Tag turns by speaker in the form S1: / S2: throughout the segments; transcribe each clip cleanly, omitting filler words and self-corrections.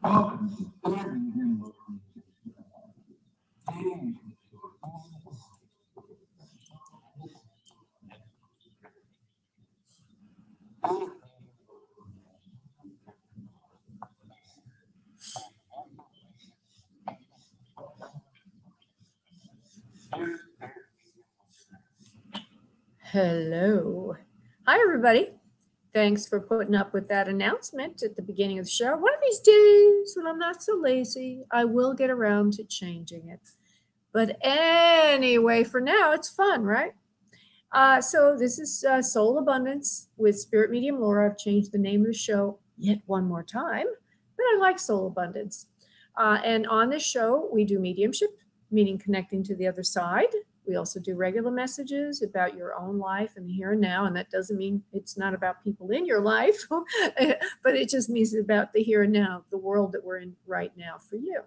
S1: Hello. Hi, everybody. Thanks for putting up with that announcement at the beginning of the show. One of these days, when I'm not so lazy, I will get around to changing it. But anyway, for now, it's fun, right? So this is Soul Abundance with Spirit Medium Laura. I've changed the name of the show yet one more time, but I like Soul Abundance. And on this show, we do mediumship, meaning connecting to the other side. We also do regular messages about your own life and the here and now. And that doesn't mean it's not about people in your life, but it just means it's about the here and now, the world that we're in right now for you.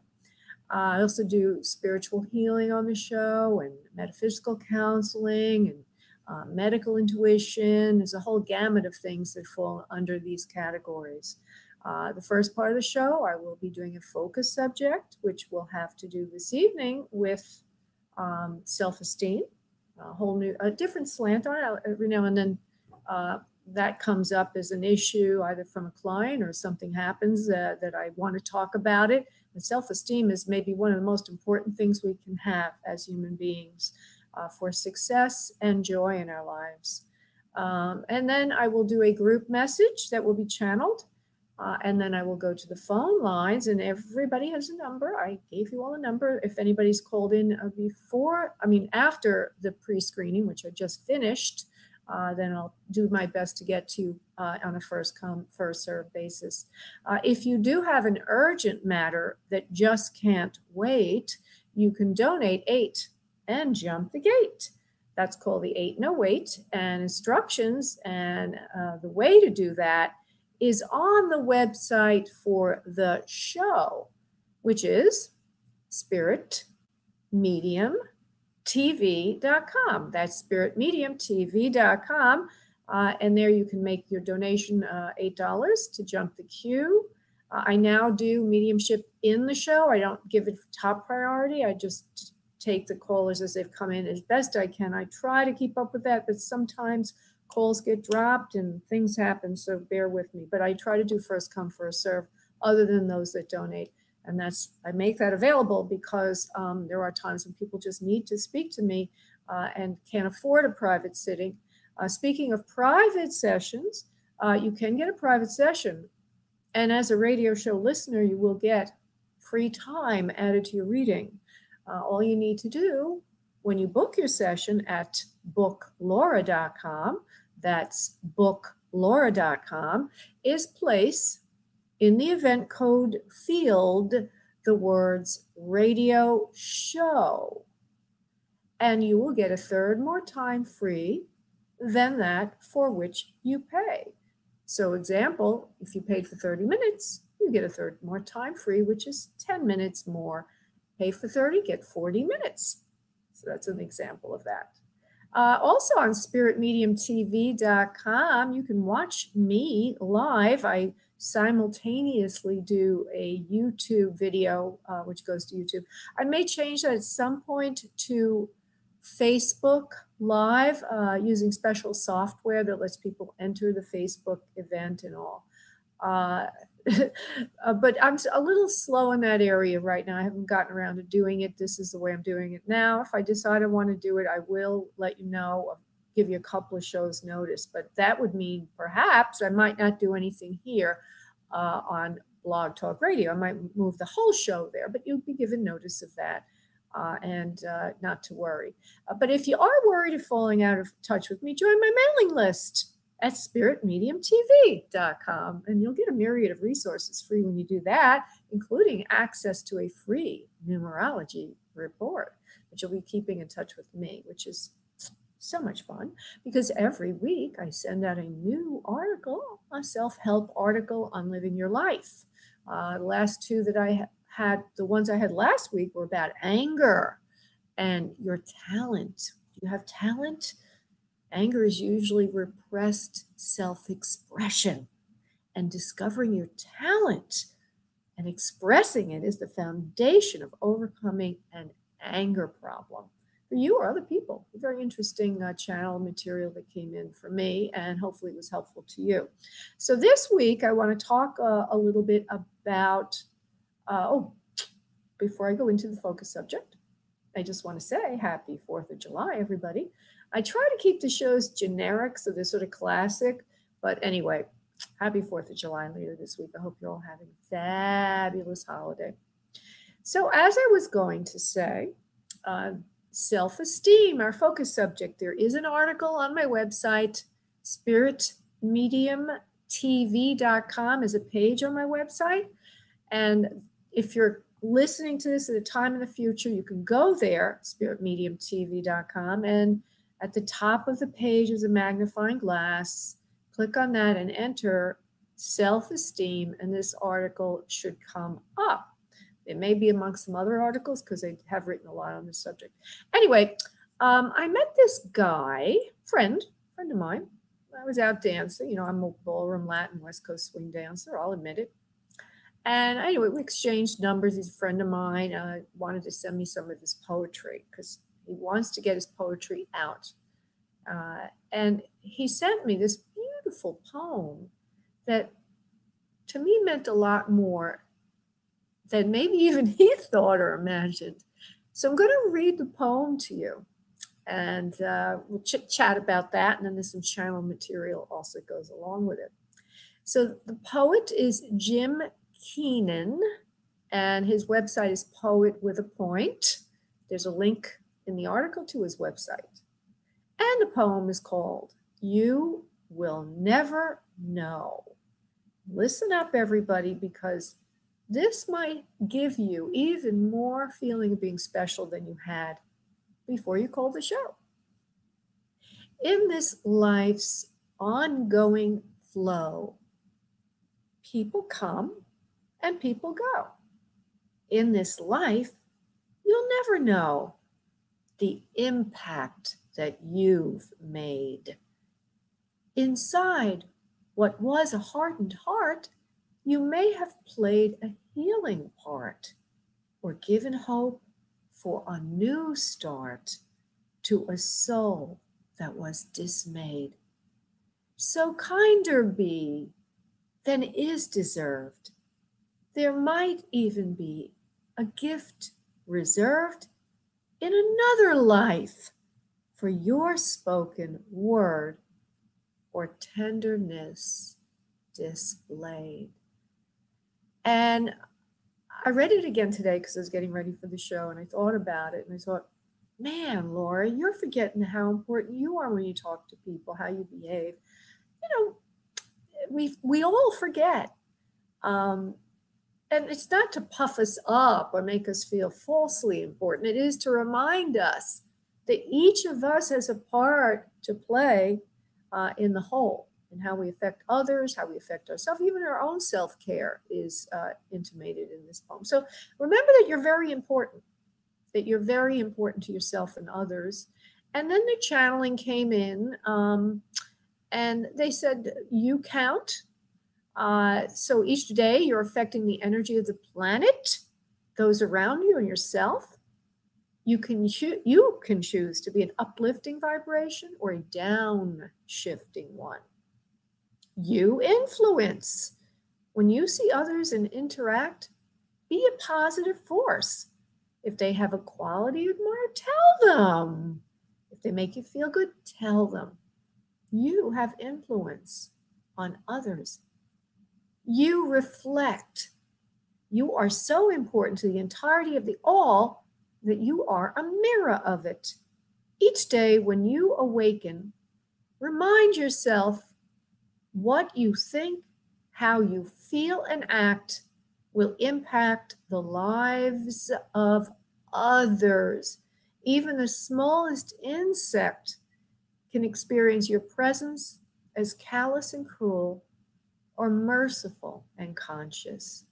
S1: I also do spiritual healing on the show and metaphysical counseling and medical intuition. There's a whole gamut of things that fall under these categories. The first part of the show, I will be doing a focus subject, which we'll have to do this evening with self-esteem, a whole new, a different slant on it. Every now and then that comes up as an issue, either from a client or something happens that I want to talk about it. And self-esteem is maybe one of the most important things we can have as human beings for success and joy in our lives. And then I will do a group message that will be channeled. And then I will go to the phone lines, and everybody has a number. I gave you all a number. If anybody's called in after the pre-screening, which I just finished, then I'll do my best to get to you on a first come, first serve basis. If you do have an urgent matter that just can't wait, you can donate 8 and jump the gate. That's called the 8 No Wait, and instructions and the way to do that is on the website for the show, which is spiritmediumtv.com. That's spiritmediumtv.com. And there you can make your donation $8 to jump the queue. I now do mediumship in the show. I don't give it top priority. I just take the callers as they've come in as best I can. I try to keep up with that, but sometimes calls get dropped and things happen, so bear with me. But I try to do first come, first serve, other than those that donate. And I make that available because there are times when people just need to speak to me and can't afford a private sitting. Speaking of private sessions, you can get a private session. And as a radio show listener, you will get free time added to your reading. All you need to do when you book your session at booklaura.com, that's booklaura.com, is place in the event code field the words radio show. And you will get a third more time free than that for which you pay. So example, if you paid for 30 minutes, you get a third more time free, which is 10 minutes more. Pay for 30, get 40 minutes. So that's an example of that. Also on spiritmediumtv.com, you can watch me live. I simultaneously do a YouTube video, which goes to YouTube. I may change that at some point to Facebook Live using special software that lets people enter the Facebook event and all. But I'm a little slow in that area right now. I haven't gotten around to doing it. This is the way I'm doing it now. If I decide I want to do it, I will let you know, give you a couple of shows notice. But that would mean perhaps I might not do anything here on Blog Talk Radio. I might move the whole show there, but you'll be given notice of that. And not to worry. But if you are worried of falling out of touch with me, join my mailing list at spiritmediumtv.com, and you'll get a myriad of resources free when you do that, including access to a free numerology report, which you'll be keeping in touch with me, which is so much fun because every week I send out a new article, a self-help article on living your life. The last two that I had, the ones I had last week were about anger and your talent. Do you have talent? Anger is usually repressed self-expression, and discovering your talent And expressing it is the foundation of overcoming an anger problem for you or other people. A very interesting channel material that came in for me, and hopefully it was helpful to you. So this week, I want to talk a little bit about, before I go into the focus subject, I just want to say happy 4th of July, everybody. I try to keep the shows generic, so they're sort of classic. But anyway, happy 4th of July later this week. I hope you're all having a fabulous holiday. So as I was going to say, self-esteem, our focus subject. There is an article on my website, spiritmediumtv.com is a page on my website. And if you're listening to this at a time in the future, you can go there, spiritmediumtv.com, and at the top of the page is a magnifying glass. Click on that and enter self-esteem, and this article should come up. It may be amongst some other articles because they have written a lot on this subject. Anyway, I met this guy, friend of mine. I was out dancing. I'm a ballroom Latin West Coast swing dancer, I'll admit it. And anyway, we exchanged numbers. He's a friend of mine. Wanted to send me some of his poetry because he wants to get his poetry out. And he sent me this beautiful poem that to me meant a lot more than maybe even he thought or imagined. So I'm going to read the poem to you, and we'll chit-chat about that, and then there's some channel material also goes along with it. So the poet is Jim Keenan, and his website is Poet with a Point. There's a link in the article to his website. And the poem is called You Will Never Know. Listen up, everybody, because this might give you even more feeling of being special than you had before you called the show. In this life's ongoing flow, people come and people go. In this life, you'll never know the impact that you've made. Inside what was a hardened heart, you may have played a healing part or given hope for a new start to a soul that was dismayed. So kinder be than is deserved. There might even be a gift reserved in another life for your spoken word or tenderness displayed. And I read it again today because I was getting ready for the show, and I thought about it, and I thought, man, Laura, you're forgetting how important you are when you talk to people, how you behave. We all forget. And it's not to puff us up or make us feel falsely important. It is to remind us that each of us has a part to play in the whole, and how we affect others, how we affect ourselves. Even our own self-care is intimated in this poem. So remember that you're very important, to yourself and others. And then the channeling came in, and they said, you count. So each day you're affecting the energy of the planet, those around you, and yourself. You can choose to be an uplifting vibration or a downshifting one. You influence. When you see others and interact, be a positive force. If they have a quality you admire, tell them. If they make you feel good, tell them. You have influence on others. You reflect. You are so important to the entirety of the all that you are a mirror of it. Each day when you awaken, remind yourself what you think, how you feel and act will impact the lives of others. Even the smallest insect can experience your presence as callous and cruel or merciful and conscious.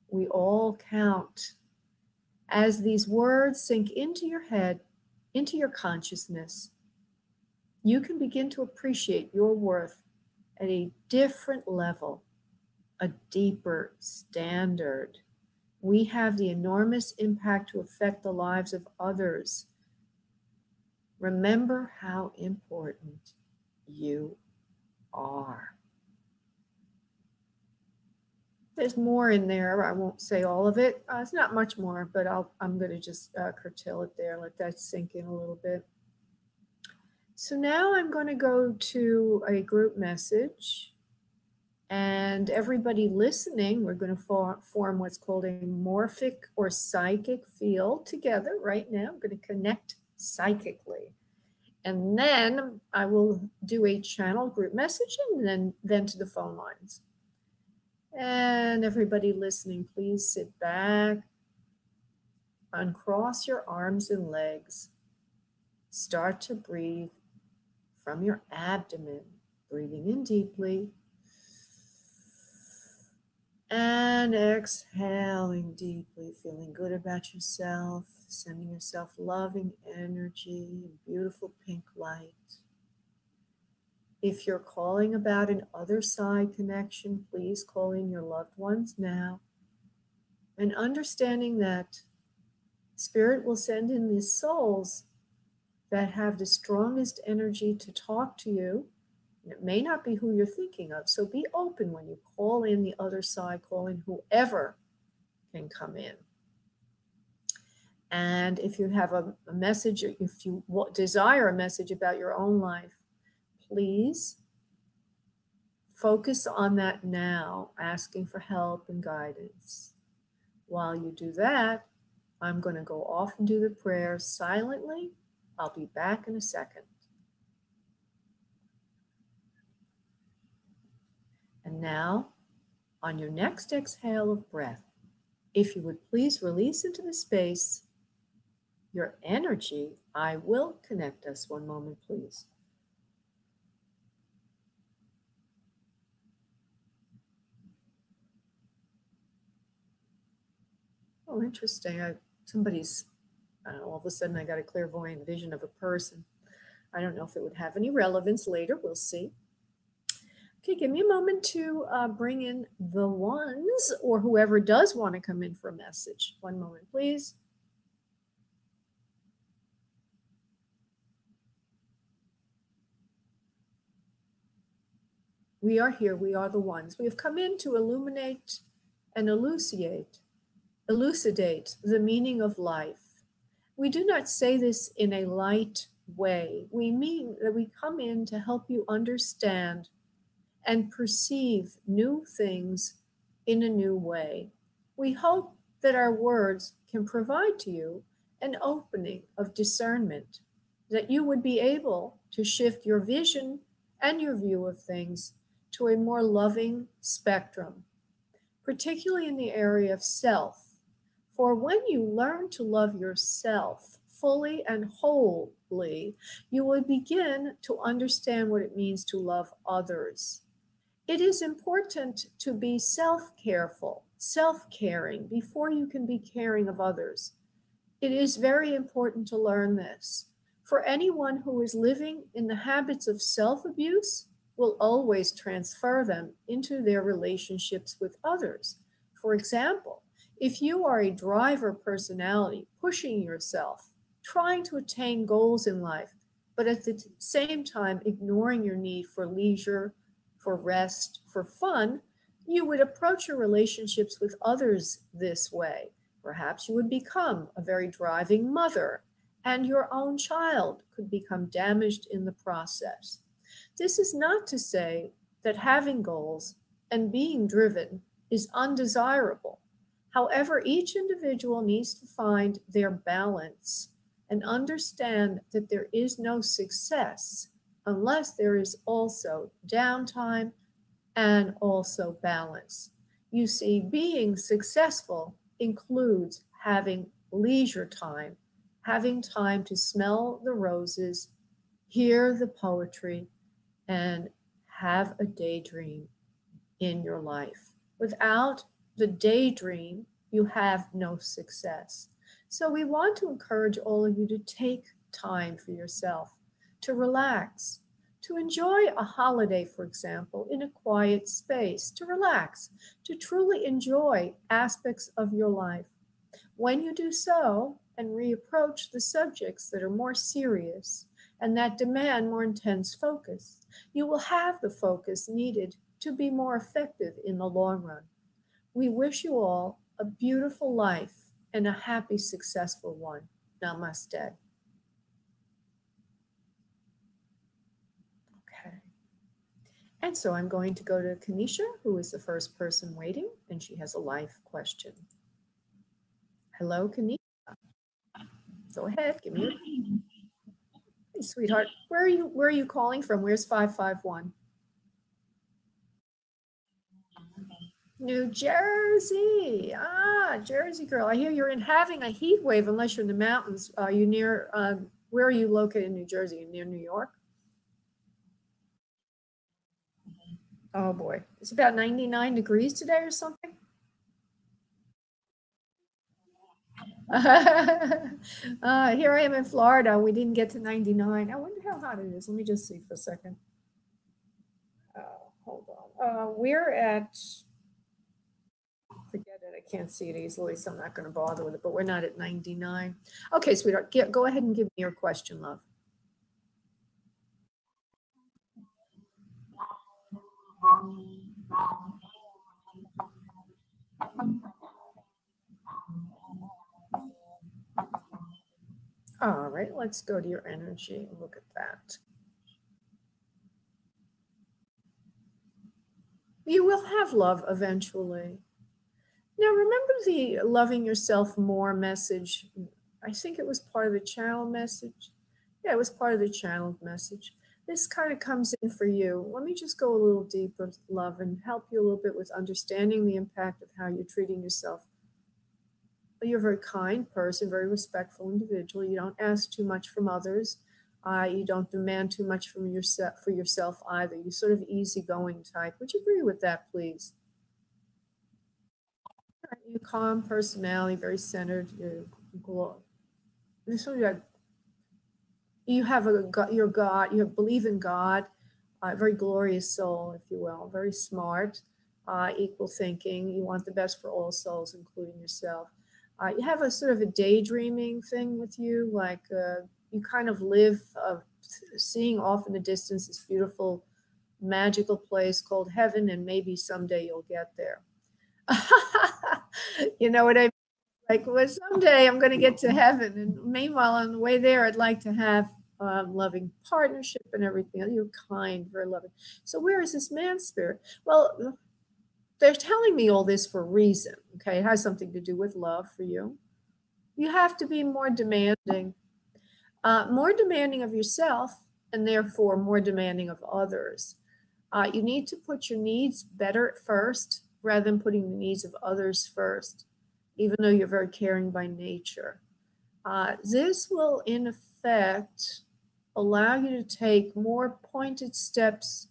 S1: We all count. As these words sink into your head, into your consciousness, you can begin to appreciate your worth at a different level, a deeper standard. We have the enormous impact to affect the lives of others. Remember how important you are. There's more in there. I won't say all of it. It's not much more, but I'm going to just curtail it there, let that sink in a little bit. So now I'm going to go to a group message, and everybody listening, we're going to form what's called a morphic or psychic field together right now. I'm going to connect psychically. And then I will do a channel group message and then to the phone lines. And everybody listening, please sit back, uncross your arms and legs. Start to breathe from your abdomen, breathing in deeply. And exhaling deeply, feeling good about yourself, sending yourself loving energy and beautiful pink light. If you're calling about an other side connection, please call in your loved ones now. And understanding that Spirit will send in these souls that have the strongest energy to talk to you. And it may not be who you're thinking of. So be open when you call in the other side, call in whoever can come in. And if you have a message, if you desire a message about your own life, please focus on that now, asking for help and guidance. While you do that, I'm going to go off and do the prayer silently. I'll be back in a second. And now, on your next exhale of breath, if you would please release into the space your energy, I will connect us. One moment, please. Oh, interesting. All of a sudden I got a clairvoyant vision of a person. I don't know if it would have any relevance later. We'll see. Okay, give me a moment to bring in the ones or whoever does want to come in for a message. One moment, please. We are here. We are the ones. We have come in to illuminate and elucidate the meaning of life. We do not say this in a light way. We mean that we come in to help you understand and perceive new things in a new way. We hope that our words can provide to you an opening of discernment, that you would be able to shift your vision and your view of things to a more loving spectrum, particularly in the area of self. For when you learn to love yourself fully and wholly, you will begin to understand what it means to love others. It is important to be self-careful, self-caring before you can be caring of others. It is very important to learn this. For anyone who is living in the habits of self-abuse will always transfer them into their relationships with others. For example, if you are a driver personality, pushing yourself, trying to attain goals in life, but at the same time ignoring your need for leisure, for rest, for fun, you would approach your relationships with others this way. Perhaps you would become a very driving mother, and your own child could become damaged in the process. This is not to say that having goals and being driven is undesirable. However, each individual needs to find their balance and understand that there is no success unless there is also downtime and also balance. You see, being successful includes having leisure time, having time to smell the roses, hear the poetry, and have a daydream in your life. Without the daydream, you have no success. So we want to encourage all of you to take time for yourself, to relax, to enjoy a holiday, for example, in a quiet space, to relax, to truly enjoy aspects of your life. When you do so and reapproach the subjects that are more serious and that demand more intense focus, you will have the focus needed to be more effective in the long run. We wish you all a beautiful life and a happy, successful one. Namaste. Okay. And so I'm going to go to Kanisha, who is the first person waiting, and she has a life question. Hello, Kanisha. Go ahead, give me your. Hey, sweetheart, where are you calling from? Where's 551? New Jersey. Ah, Jersey girl. I hear you're having a heat wave unless you're in the mountains. Are you near, where are you located in New Jersey? Near New York? Oh boy. It's about 99 degrees today or something. Here I am in Florida. We didn't get to 99. I wonder how hot it is. Let me just see for a second. Hold on. We're at, forget it. I can't see it easily, so I'm not going to bother with it, but we're not at 99. Okay, sweetheart, go ahead and give me your question, love. All right, let's go to your energy and look at that. You will have love eventually. Now, remember the loving yourself more message? I think it was part of the channel message. Yeah, it was part of the channeled message. This kind of comes in for you. Let me just go a little deeper, love, and help you a little bit with understanding the impact of how you're treating yourself. You're a very kind person, very respectful individual. You don't ask too much from others. You don't demand too much from yourself for yourself either. You're sort of easygoing type. Would you agree with that, please? You're calm personality, very centered. This one, you have your God. You believe in God. Very glorious soul, if you will. Very smart, equal thinking. You want the best for all souls, including yourself. You have a sort of a daydreaming thing with you, like you kind of live seeing off in the distance this beautiful, magical place called heaven, and maybe someday you'll get there. You know what I mean? Like, well, someday I'm going to get to heaven, and meanwhile, on the way there, I'd like to have loving partnership and everything. You're kind, very loving. So, where is this man spirit? Well, they're telling me all this for a reason. Okay, it has something to do with love for you. You have to be more demanding of yourself, and therefore more demanding of others. You need to put your needs better at first rather than putting the needs of others first, even though you're very caring by nature. This will, in effect, allow you to take more pointed steps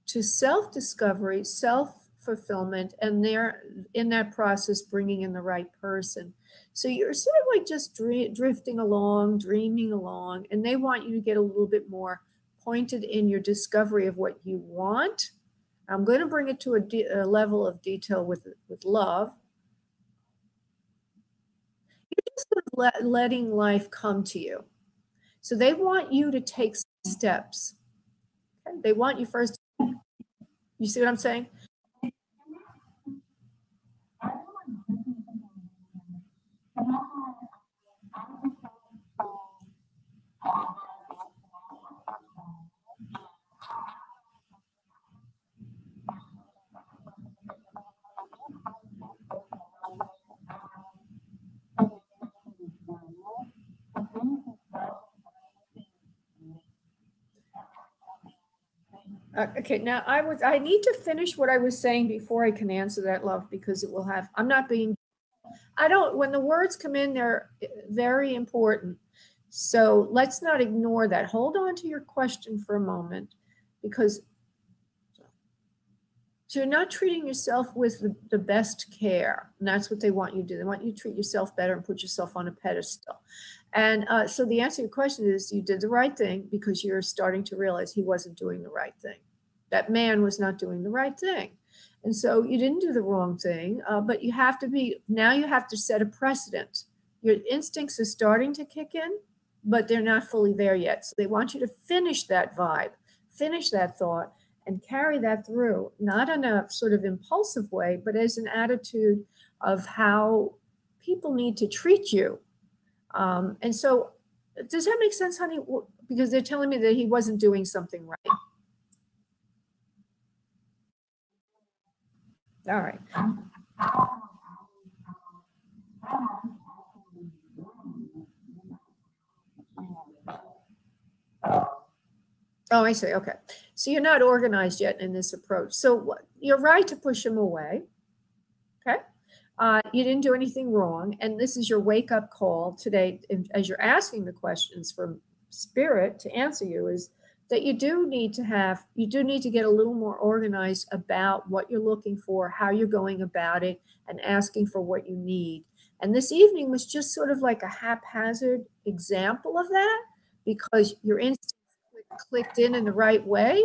S1: to self-discovery, self-fulfillment, and there, in that process, bringing in the right person. So you're sort of like just drifting along, dreaming along, and they want you to get a little bit more pointed in your discovery of what you want. I'm going to bring it to a level of detail with love. You're just sort of letting life come to you. So they want you to take steps. Okay? They want you first. You see what I'm saying? Okay, now I need to finish what I was saying before I can answer that, love, because it will have, I'm not being, I don't, when the words come in, they're very important. So let's not ignore that. Hold on to your question for a moment, because So you're not treating yourself with the best care. And that's what they want you to do. They want you to treat yourself better and put yourself on a pedestal. And so the answer to your question is you did the right thing because you're starting to realize he wasn't doing the right thing. That man was not doing the right thing. And so you didn't do the wrong thing, but you have to set a precedent. Your instincts are starting to kick in, but they're not fully there yet. So they want you to finish that vibe, finish that thought, and carry that through, not in a sort of impulsive way, but as an attitude of how people need to treat you. And so, does that make sense, honey? Because they're telling me that he wasn't doing something right. All right. Oh, I see. Okay. So you're not organized yet in this approach. So you're right to push him away. Okay. You didn't do anything wrong. And this is your wake up call today. As you're asking the questions from spirit to answer you, is that you do need to get a little more organized about what you're looking for, how you're going about it, and asking for what you need. And this evening was just sort of like a haphazard example of that because your instinct clicked in the right way.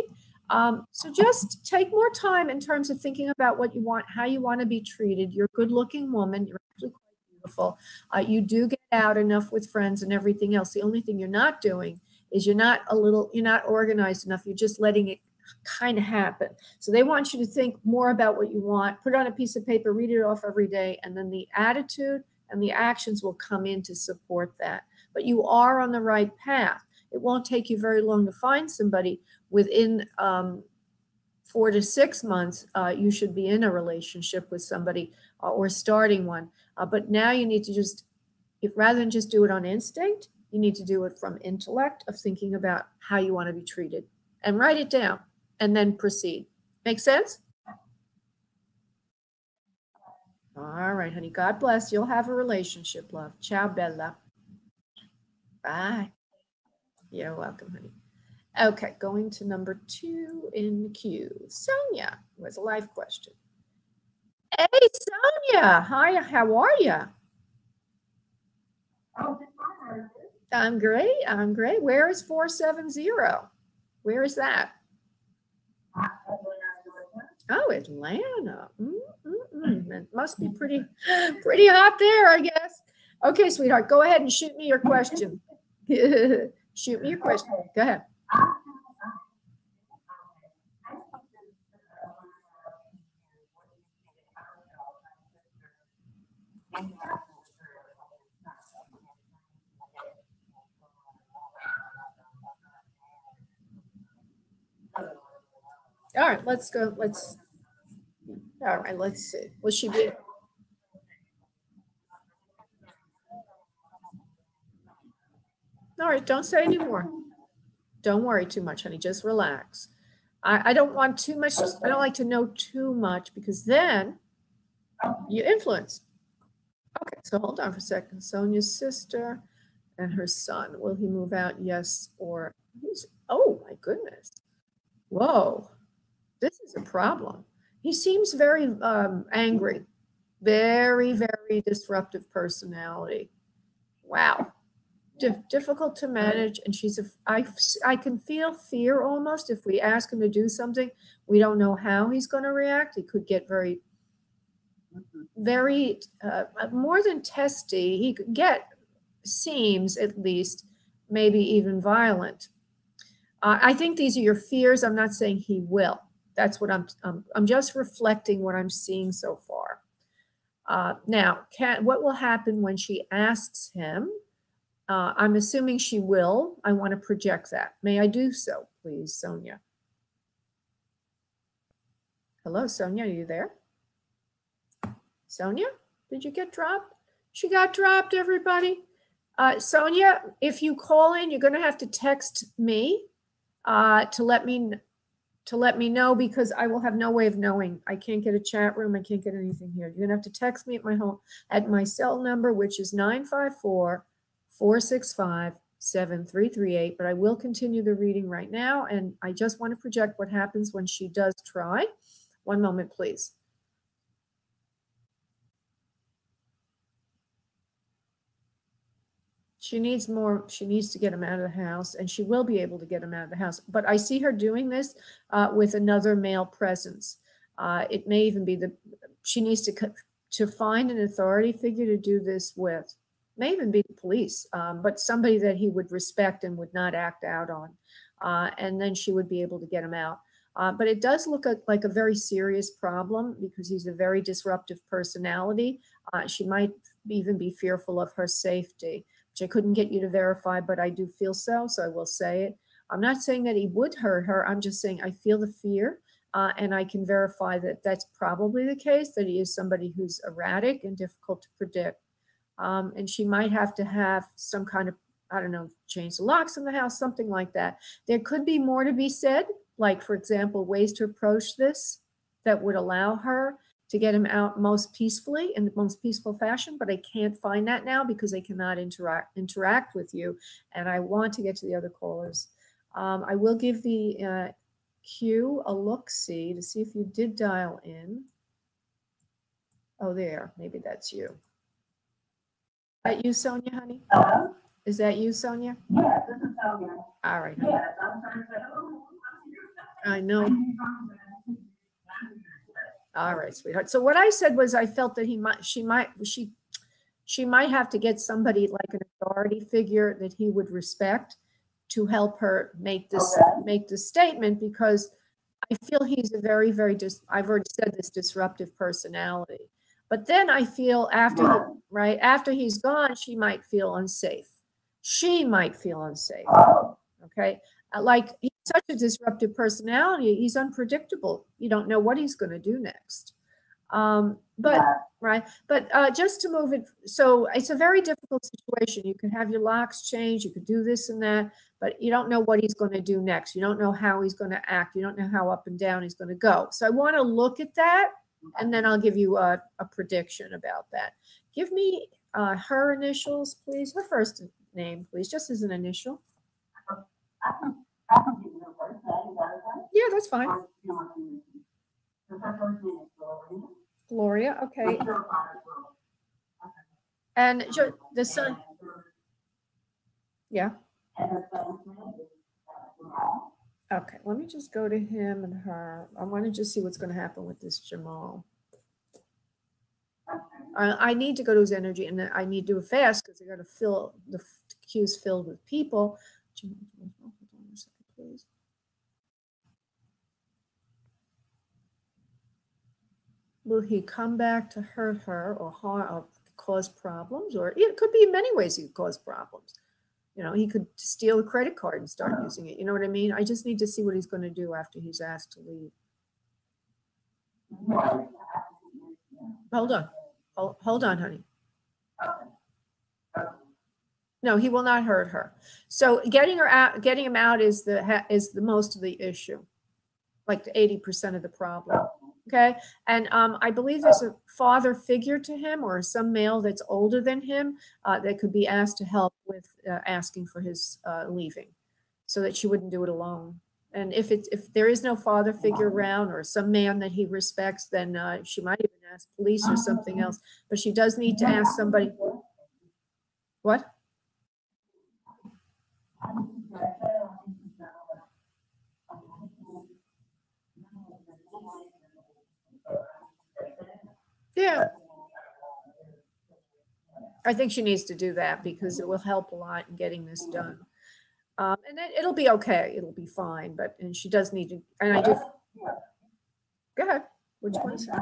S1: So just take more time in terms of thinking about what you want, how you want to be treated. You're a good looking woman. You're actually quite beautiful. You do get out enough with friends and everything else. The only thing you're not doing is you're not organized enough. You're just letting it kind of happen. So they want you to think more about what you want, put it on a piece of paper, read it off every day, and then the attitude and the actions will come in to support that. But you are on the right path. It won't take you very long to find somebody. Within 4 to 6 months, you should be in a relationship with somebody or starting one. But now you need to rather than just do it on instinct, you need to do it from intellect of thinking about how you want to be treated and write it down and then proceed. Make sense? All right, honey. God bless. You'll have a relationship, love. Ciao, Bella. Bye. You're welcome, honey. Okay, going to number 2 in the queue. Sonia was a live question. Hey, Sonia. Hi, how are you? I'm great. I'm great. Where is 470? Where is that? Oh, Atlanta. It must be pretty hot there, I guess. Okay, sweetheart, go ahead and shoot me your question. Shoot me your question. Go ahead. All right, let's go. All right, let's see. Will she be? All right, don't say anymore. Don't worry too much, honey. Just relax. I don't want too much. I don't like to know too much because then you influence. Okay, so hold on for a second. Sonia's sister and her son. Will he move out? Yes or oh my goodness. Whoa, this is a problem. He seems very angry, very, very disruptive personality. Wow. Difficult to manage, and I can feel fear almost. If we ask him to do something, we don't know how he's going to react. He could get very more than testy. He could get, seems at least, maybe even violent. I think these are your fears. I'm not saying he will. That's what I'm just reflecting what I'm seeing so far. Now, what will happen when she asks him? I'm assuming she will. I want to project that. May I do so, please, Sonia? Hello, Sonia, are you there? Sonia, did you get dropped? She got dropped, everybody. Sonia, if you call in, you're going to have to text me to let me know, because I will have no way of knowing. I can't get a chat room. I can't get anything here. You're going to have to text me at my cell number, which is 954-465-7338. But I will continue the reading right now. And I just want to project what happens when she does try. One moment, please. She needs to get him out of the house, and she will be able to get him out of the house. But I see her doing this with another male presence. It may even be she needs to find an authority figure to do this with. May even be the police, but somebody that he would respect and would not act out on. And then she would be able to get him out. But it does look like a very serious problem because he's a very disruptive personality. She might even be fearful of her safety, which I couldn't get you to verify, but I do feel so I will say it. I'm not saying that he would hurt her. I'm just saying I feel the fear, and I can verify that that's probably the case, that he is somebody who's erratic and difficult to predict. And she might have to have some kind of, I don't know, change the locks in the house, something like that. There could be more to be said, like, for example, ways to approach this that would allow her to get him out most peacefully, in the most peaceful fashion, but I can't find that now because they cannot interact with you. And I want to get to the other callers. I will give the queue a look-see to see if you did dial in. Oh, there, maybe that's you. Is that you, Sonia, honey?
S2: Hello?
S1: Is that you, Sonia?
S2: Yes, this is Sonia.
S1: All right.
S2: Yes, I'm trying to say, oh,
S1: I know. All right, sweetheart. So what I said was I felt that she might have to get somebody like an authority figure that he would respect to help her make this statement, because I feel he's a very, very I've already said this, disruptive personality. But then I feel after he's gone, she might feel unsafe. She might feel unsafe. Okay. Like, he's such a disruptive personality. He's unpredictable. You don't know what he's going to do next. But just to move it. So it's a very difficult situation. You can have your locks changed. You could do this and that, but you don't know what he's going to do next. You don't know how he's going to act. You don't know how up and down he's going to go. So I want to look at that, and then I'll give you a prediction about that. Give me her initials, please. Her first name, please, just as an initial. Yeah, that's fine. Gloria, okay. And the son. Yeah. Okay, let me just go to him and her. I want to just see what's going to happen with this Jamal. I need to go to his energy, and I need to do it fast because I got to fill the queues filled with people. Hold on a second, please. Will he come back to hurt her or harm or cause problems? Or it could be in many ways he could cause problems. You know, he could steal a credit card and start using it. You know what I mean? I just need to see what he's going to do after he's asked to leave. Hold on. Hold on, honey. No, he will not hurt her. So getting him out is the most of the issue, like 80% of the problem. Okay, and I believe there's a father figure to him or some male that's older than him that could be asked to help with asking for his leaving, so that she wouldn't do it alone. And if there is no father figure around or some man that he respects, then she might even ask police or something else. But she does need to ask somebody. What? Yeah. I think she needs to do that because it will help a lot in getting this done. And then it'll be okay. It'll be fine. And she does need to, and I do. Go ahead. What do you want to say?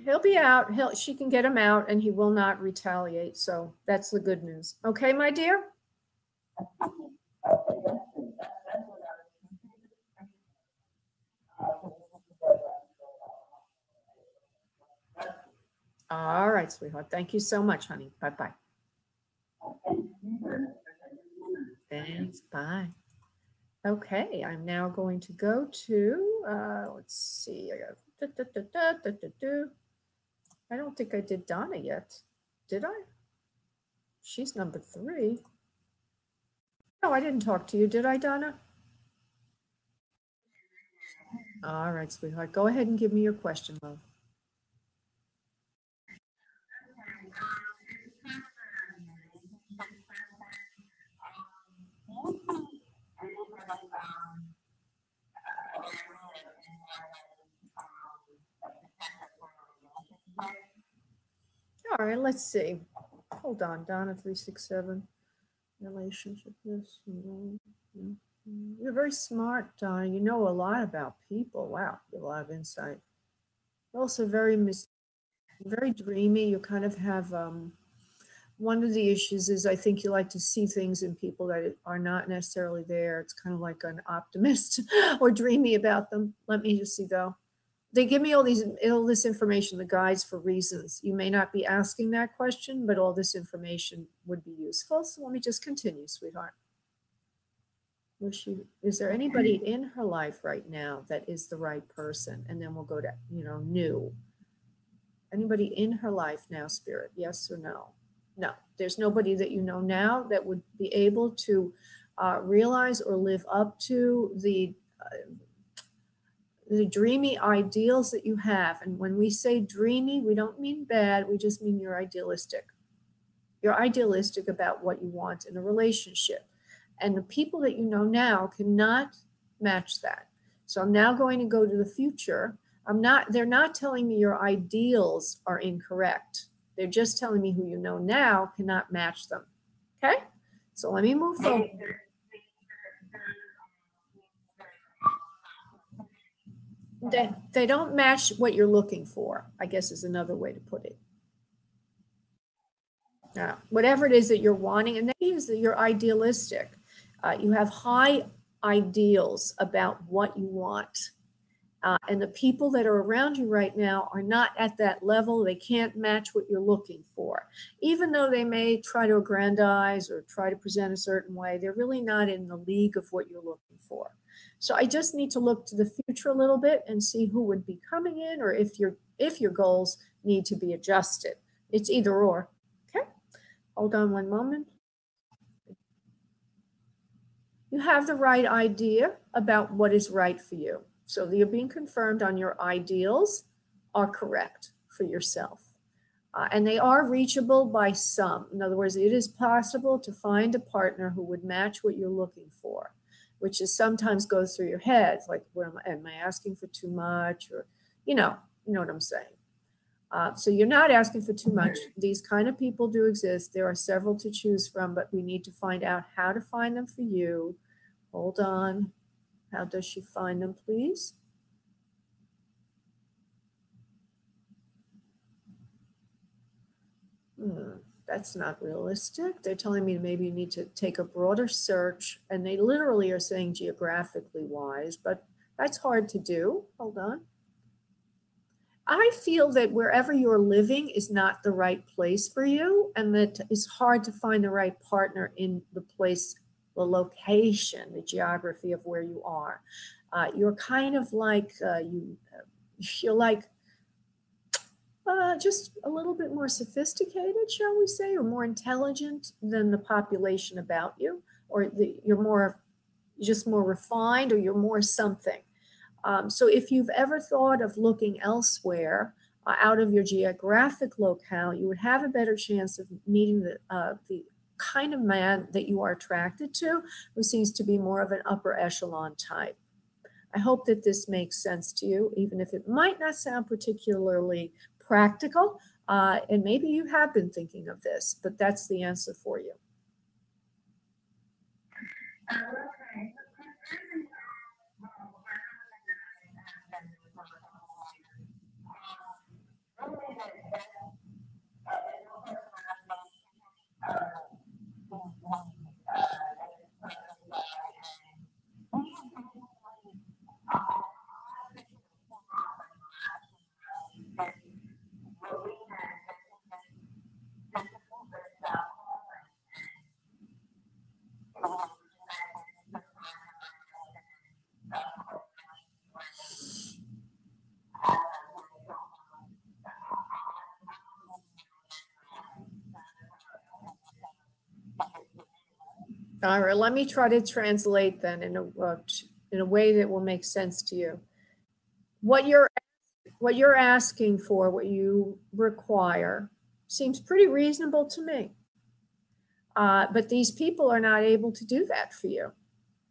S1: He'll be out. She can get him out, and he will not retaliate. So that's the good news. Okay, my dear? All right, sweetheart. Thank you so much, honey. Bye-bye. Thanks. Bye. Okay, I'm now going to go to, let's see, I got, I don't think I did Donna yet. Did I? She's number 3. No, I didn't talk to you. Did I, Donna? All right, sweetheart. Go ahead and give me your question, love. All right, let's see. Hold on, Donna 367. Relationship, this. You're very smart, Donna. You know a lot about people. Wow, you have a lot of insight. You're also very dreamy. You kind of have one of the issues is I think you like to see things in people that are not necessarily there. It's kind of like an optimist or dreamy about them. Let me just see though. They give me all this information, the guides, for reasons. You may not be asking that question, but all this information would be useful. So let me just continue, sweetheart. Is there anybody in her life right now that is the right person? And then we'll go to, new. Anybody in her life now, Spirit? Yes or no? No, there's nobody that you know now that would be able to realize or live up to the dreamy ideals that you have. And when we say dreamy, we don't mean bad, we just mean you're idealistic. You're idealistic about what you want in a relationship. And the people that you know now cannot match that. So I'm now going to go to the future. They're not telling me your ideals are incorrect. They're just telling me who you know now cannot match them. Okay? So let me move forward. They don't match what you're looking for, I guess is another way to put it. Whatever it is that you're wanting, and that means that you're idealistic. You have high ideals about what you want. And the people that are around you right now are not at that level. They can't match what you're looking for. Even though they may try to aggrandize or try to present a certain way, they're really not in the league of what you're looking for. So I just need to look to the future a little bit and see who would be coming in, or if your goals need to be adjusted. It's either or. Okay. Hold on one moment. You have the right idea about what is right for you. So you're being confirmed on your ideals are correct for yourself. And they are reachable by some. In other words, it is possible to find a partner who would match what you're looking for, which is sometimes goes through your head. It's like, am I asking for too much? Or, you know what I'm saying. So you're not asking for too much. These kind of people do exist. There are several to choose from, but we need to find out how to find them for you. Hold on. How does she find them, please? That's not realistic. They're telling me maybe you need to take a broader search, and they literally are saying geographically wise, but that's hard to do. Hold on. I feel that wherever you're living is not the right place for you, and that it's hard to find the right partner in the place, the location, the geography of where you are. You're kind of like you're like just a little bit more sophisticated, shall we say, or more intelligent than the population about you, or you're just more refined, or you're more something. So if you've ever thought of looking elsewhere out of your geographic locale, you would have a better chance of meeting the kind of man that you are attracted to, who seems to be more of an upper echelon type. I hope that this makes sense to you, even if it might not sound particularly practical. And maybe you have been thinking of this, but that's the answer for you. All right, let me try to translate then in a way that will make sense to you. What you're asking for, what you require, seems pretty reasonable to me. But these people are not able to do that for you.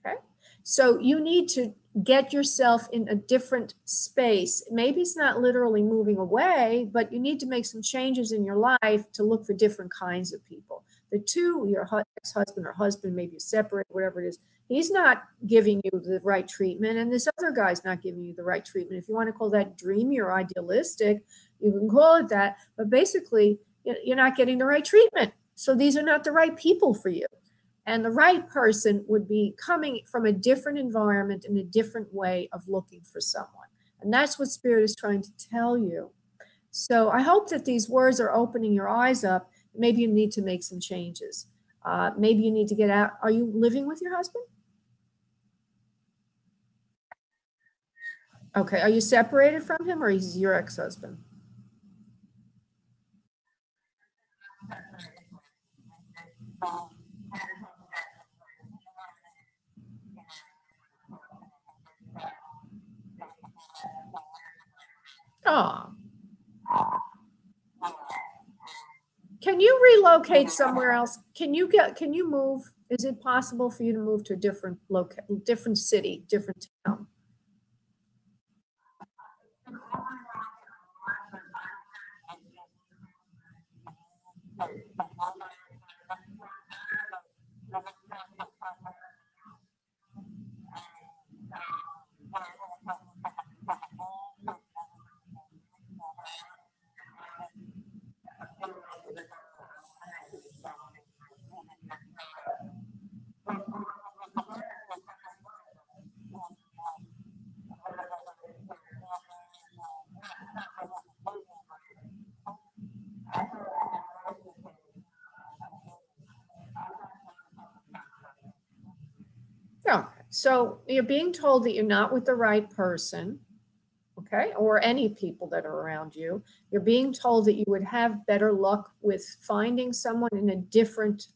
S1: Okay, so you need to get yourself in a different space. Maybe it's not literally moving away, but you need to make some changes in your life to look for different kinds of people. The two, your ex-husband or husband, maybe separate, whatever it is, he's not giving you the right treatment, and this other guy's not giving you the right treatment. If you want to call that dreamy or idealistic, you can call it that, but basically, you're not getting the right treatment. So these are not the right people for you. And the right person would be coming from a different environment and a different way of looking for someone. And that's what Spirit is trying to tell you. So I hope that these words are opening your eyes up. Maybe you need to make some changes. Maybe you need to get out. Are you living with your husband? Okay. Are you separated from him, or he's your ex-husband? Oh, can you relocate somewhere else? Can you move? Is it possible for you to move to a different city, different town? Yeah. So you're being told that you're not with the right person, okay, or any people that are around you. You're being told that you would have better luck with finding someone in a different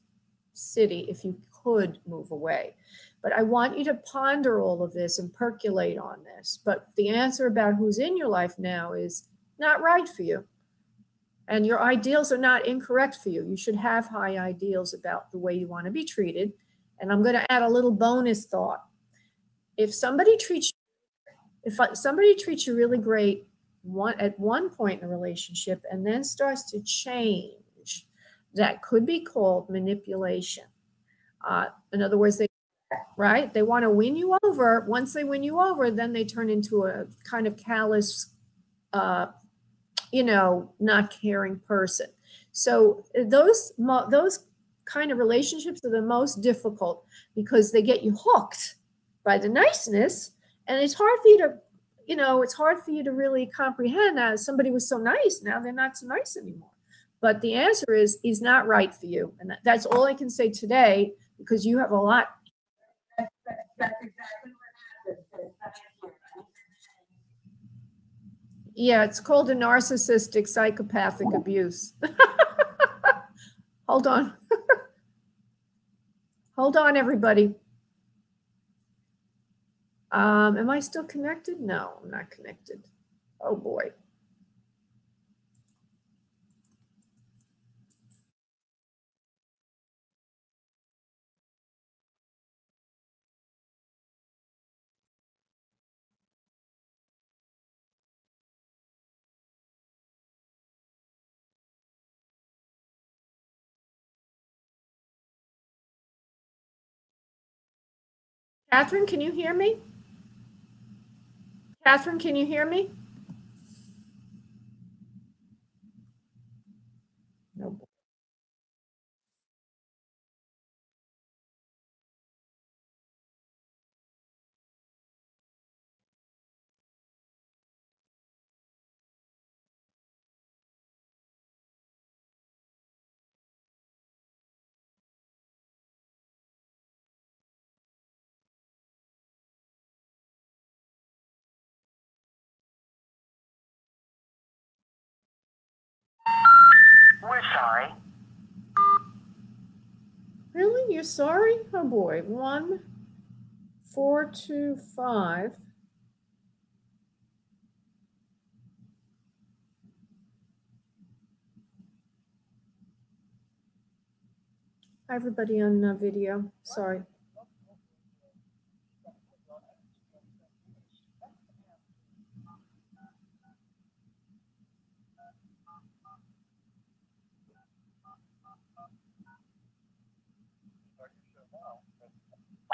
S1: city if you could move away. But I want you to ponder all of this and percolate on this. But the answer about who's in your life now is not right for you. And your ideals are not incorrect for you. You should have high ideals about the way you want to be treated. And I'm going to add a little bonus thought. If somebody treats you really great at one point in a relationship and then starts to change, that could be called manipulation. In other words, they want to win you over. Once they win you over, then they turn into a kind of callous, not caring person. So those kind of relationships are the most difficult because they get you hooked by the niceness, and it's hard for you to really comprehend that somebody was so nice, now they're not so nice anymore. But the answer is he's not right for you, and that's all I can say today, because you have a lot.
S2: That's exactly what happened.
S1: Yeah, it's called a narcissistic psychopathic abuse. Hold on. Hold on, everybody. Am I still connected? No, I'm not connected. Oh boy. Catherine, can you hear me? Catherine, can you hear me? No.
S2: We're sorry.
S1: Really? You're sorry? Oh boy. 1, 4, 2, 5. Hi, everybody on video. Sorry.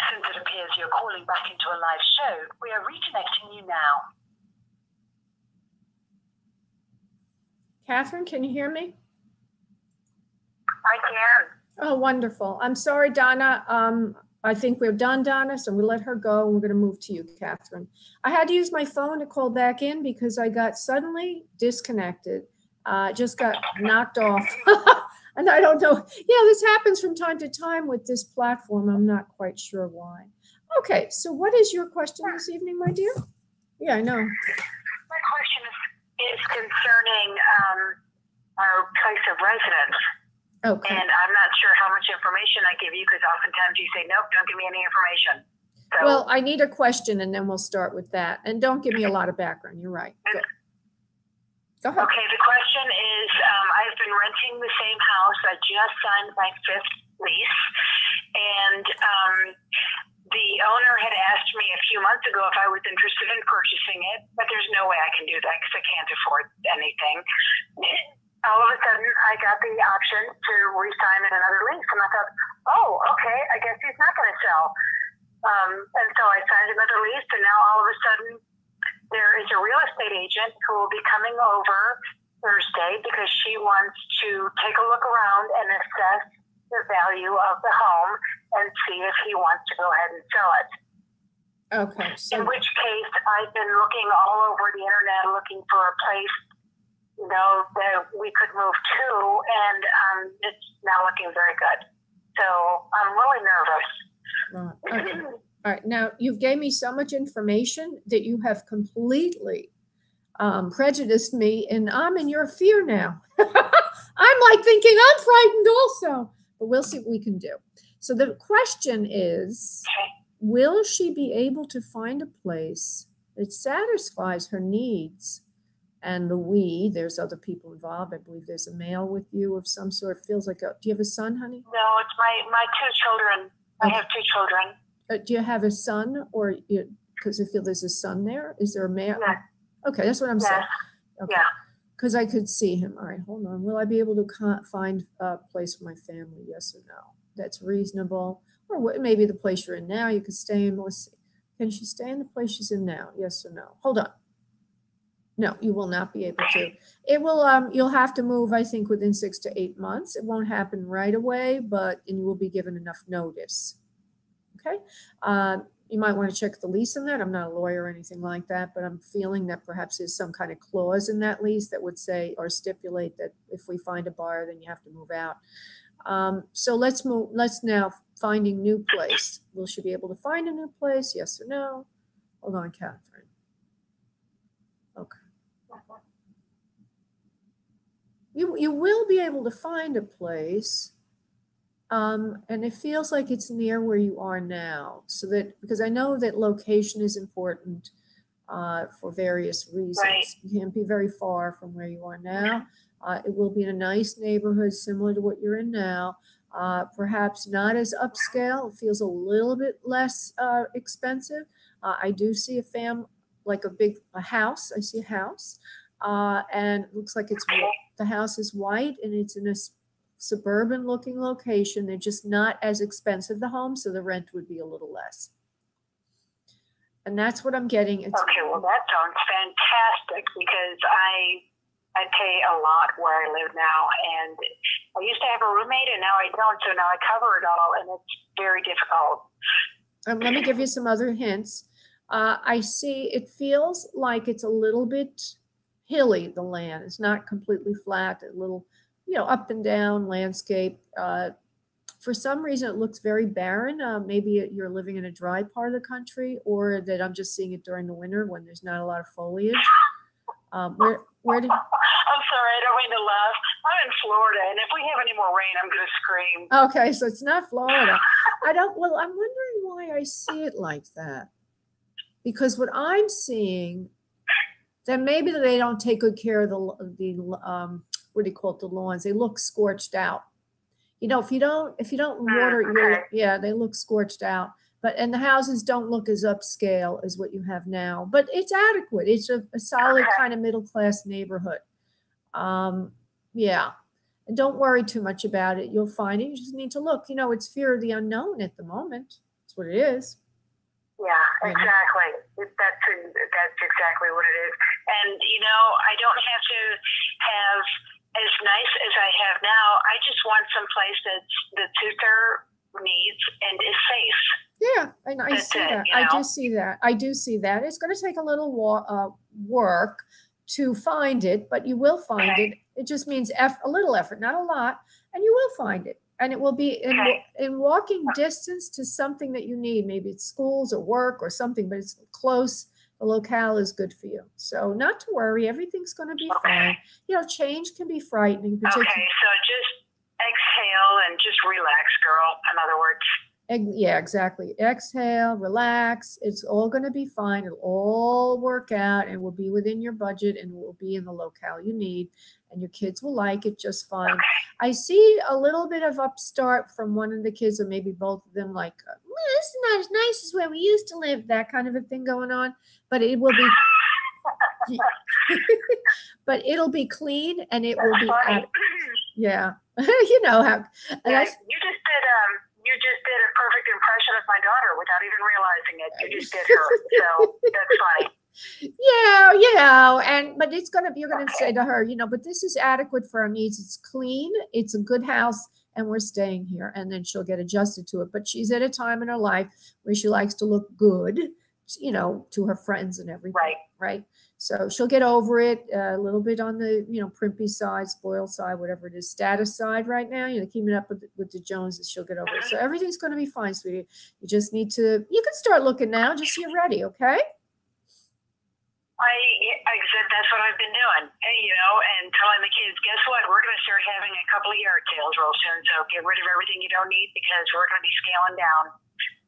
S3: Since it appears you're calling back into a live show, we are reconnecting you now.
S1: Catherine, can you hear me?
S3: I can.
S1: Oh, wonderful. I'm sorry, Donna. I think we're done, Donna, so we let her go, and we're going to move to you, Catherine. I had to use my phone to call back in because I got suddenly disconnected. Just got knocked off. And I don't know. Yeah, this happens from time to time with this platform. I'm not quite sure why. Okay, so what is your question this evening, my dear? Yeah, I know.
S3: My question is concerning our place of residence.
S1: Okay.
S3: And I'm not sure how much information I give you because oftentimes you say, nope, don't give me any information. So,
S1: Well, I need a question and then we'll start with that. And don't give me a lot of background. You're right. Go ahead.
S3: Okay, the question is, I've been renting the same house. I just signed my 5th lease. And the owner had asked me a few months ago if I was interested in purchasing it, but there's no way I can do that because I can't afford anything. All of a sudden, I got the option to re-sign in another lease. And I thought, oh, okay, I guess he's not going to sell. And so I signed another lease, and now all of a sudden, there is a real estate agent who will be coming over Thursday because she wants to take a look around and assess the value of the home and see if he wants to go ahead and sell it.
S1: Okay. So,
S3: in which case, I've been looking all over the internet looking for a place, you know, that we could move to, and it's now looking very good. So I'm really nervous.
S1: right. Okay. All right. Now, you've gave me so much information that you have completely prejudiced me, and I'm in your fear now. I'm like thinking I'm frightened also, but we'll see what we can do. So the question is, will she be able to find a place that satisfies her needs? And there's other people involved. I believe there's a male with you of some sort. Feels like do you have a son, honey?
S3: No, it's my 2 children.
S1: Okay.
S3: I have 2 children.
S1: Do you have a son, or because I feel there's a son there? Is there a male?
S3: Yes.
S1: Okay, that's what I'm saying.
S3: Yes.
S1: Okay.
S3: Yeah.
S1: Because I could see him. All right, hold on. Will I be able to find a place for my family? Yes or no? That's reasonable. Or maybe the place you're in now, you could stay in. Let's see. Can she stay in the place she's in now? Yes or no? Hold on. No, you will not be able to. It will. You'll have to move, I think, within 6 to 8 months. It won't happen right away, and you will be given enough notice. Okay. You might want to check the lease on that. I'm not a lawyer or anything like that, but I'm feeling that perhaps there's some kind of clause in that lease that would say or stipulate that if we find a buyer, then you have to move out. So let's move. Let's now finding new place. Will she be able to find a new place? Yes or no? Hold on, Catherine. Okay. You will be able to find a place. And it feels like it's near where you are now. So that, because I know that location is important for various reasons.
S3: Right.
S1: You can't be very far from where you are now. It will be in a nice neighborhood similar to what you're in now. Perhaps not as upscale. It feels a little bit less expensive. I do see a house. I see a house. And it looks like the house is white and it's in a suburban looking location. They're just not as expensive, the home, so the rent would be a little less. And that's what I'm getting.
S3: Okay, well, that sounds fantastic because I pay a lot where I live now, and I used to have a roommate and now I don't, so now I cover it all, and it's very difficult.
S1: Let me give you some other hints. I see it feels like it's a little bit hilly, the land. It's not completely flat, a little, up and down landscape. For some reason, it looks very barren. Maybe you're living in a dry part of the country, or that I'm just seeing it during the winter when there's not a lot of foliage. Where did?
S3: I'm sorry, I don't mean to laugh. I'm in Florida, and if we have any more rain, I'm going to scream.
S1: Okay, so it's not Florida. Well, I'm wondering why I see it like that. Because what I'm seeing, then maybe they don't take good care of the what do you call it, the lawns? They look scorched out. You know, if you don't water
S3: okay.
S1: yeah, they look scorched out. And the houses don't look as upscale as what you have now, but it's adequate. It's a solid
S3: Okay.
S1: kind of middle class neighborhood. Yeah. And don't worry too much about it. You'll find it. You just need to look. You know, it's fear of the unknown at the moment. That's what it is.
S3: Yeah, exactly. That's exactly what it is. And, you know, I don't have to have as nice as I have now. I just want some place that suits our needs and is safe.
S1: Yeah, and I see that. I do see that. I do see that. It's going to take a little work to find it, but you will find it. It just means a little effort, not a lot, and you will find it. And it will be in walking distance to something that you need. Maybe it's schools or work or something, but it's close. The locale is good for you. So not to worry. Everything's going to be fine. You know, change can be frightening.
S3: Okay, so just exhale and just relax, girl. In other words.
S1: Yeah, exactly. Exhale, relax. It's all going to be fine. It'll all work out and will be within your budget and will be in the locale you need. And your kids will like it just fine. I see a little bit of upstart from one of the kids, or maybe both of them, like, well, this is not as nice as where we used to live, that kind of a thing going on. But it will be, but it'll be clean and it will be, yeah. You know how.
S3: Yeah, you just did a perfect impression of my daughter without even realizing it. You just did her, so that's funny.
S1: Yeah, you know, but you're gonna say to her, you know, but this is adequate for our needs. It's clean, it's a good house, and we're staying here. And then she'll get adjusted to it. But she's at a time in her life where she likes to look good, you know, to her friends and everything. Right. So she'll get over it a little bit on the, you know, primpy side, spoiled side, whatever it is, status side right now, you know, keeping up with the Joneses, she'll get over it. So everything's going to be fine, sweetie. You just need to, you can start looking now, just so you're ready, okay?
S3: I said that's what I've been doing, you know, and telling the kids, guess what? We're going to start having a couple of yard sales real soon, so get rid of everything you don't need because we're going to be scaling down.